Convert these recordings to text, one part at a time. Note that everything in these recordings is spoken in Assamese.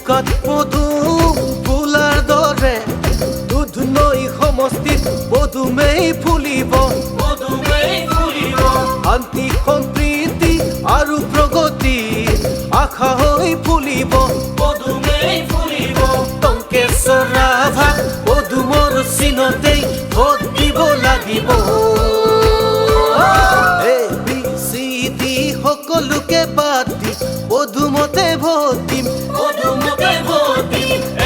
বুকাত পদুম ফুলাৰ দৰে দুধ নৈ সমষ্টিত পদুমেই ফুলিব শান্তি সম্প্ৰীতি আৰু প্ৰগতি আশা হৈ ফুলিব টংকেশ্বৰ ৰাভা পদুমৰ চিনতেই ভোট দিব লাগিব ABCD সকলোকে বাদ দি পদুমতে ভোট দিম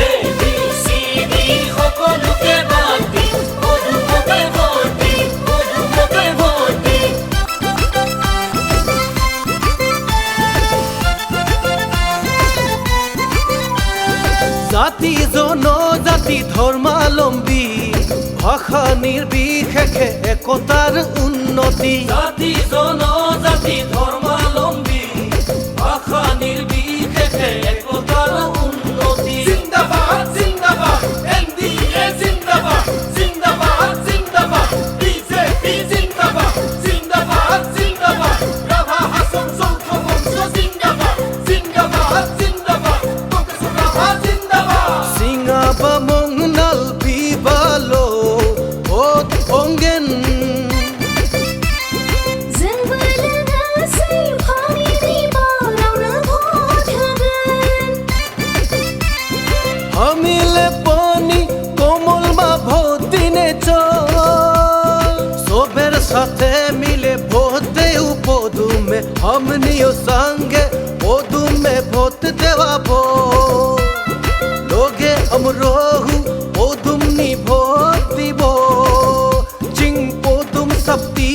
ABCD সকলোকে বাদ দি পদুমতে ভোট দিম জাতি জনজাতি ধৰ্মাৱলম্বী ভাষা নিৰ্বিশেষে একতাৰ উন্নতি জাতি জনজাতি ধৰ্মাৱলম্বী ভাষা নিৰ্বিশেষে একতাৰ উন্নতি জিন্দাবাদ জিন্দাবাদ NDA জিন্দাবাদ জিন্দাবাদ জিন্দাবাদ BJP জিন্দাবাদ জিন্দাবাদ জিন্দাবাদ ৰাভা হাছন যৌথ মঞ্চ জিন্দাবাদ জিন্দাবাদ জিন্দাবাদ টংকেশ্বৰ ৰাভা জিন্দাবাদ সিঙা বা মংনাল বিবালো ভোট অঙ্গেন हमिले पानी कोमल मा भोट दिने चल सोबेर साथे मिले भोट देउ पदुमे हमनियो संगे पदुमे भोट देवाबो लोगे हमरोहु पदुमनी भोट দিব चिंग पदुम शक्ति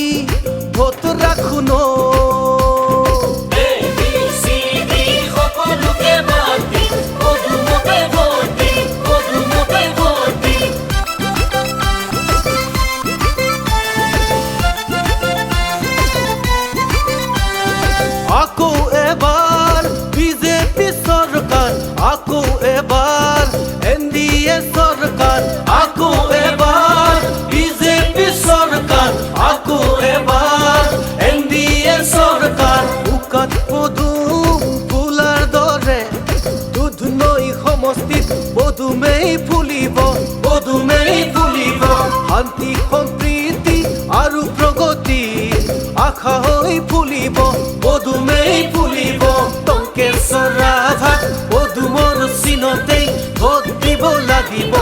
भोट राखुनो ABCD সকলোকে বাদ দি পদুমতে ভোট দিম আকৌ এবাৰ বিজেপি চৰকাৰ আকৌ এবাৰ NDA চৰকাৰ আকৌ এবাৰ বিজেপি চৰকাৰ আকৌ এবাৰ NDA চৰকাৰ বুকাত পদুম ফুলাৰ দৰে দুধ নৈ সমষ্টিত পদুমেই ফুলিব শান্তি সম্প্ৰীতি আৰু প্ৰগতি আশা হৈ ফুলিব টংকেশ্বৰ ৰাভা পদুমৰ চিনতেই ভোট দিব লাগিব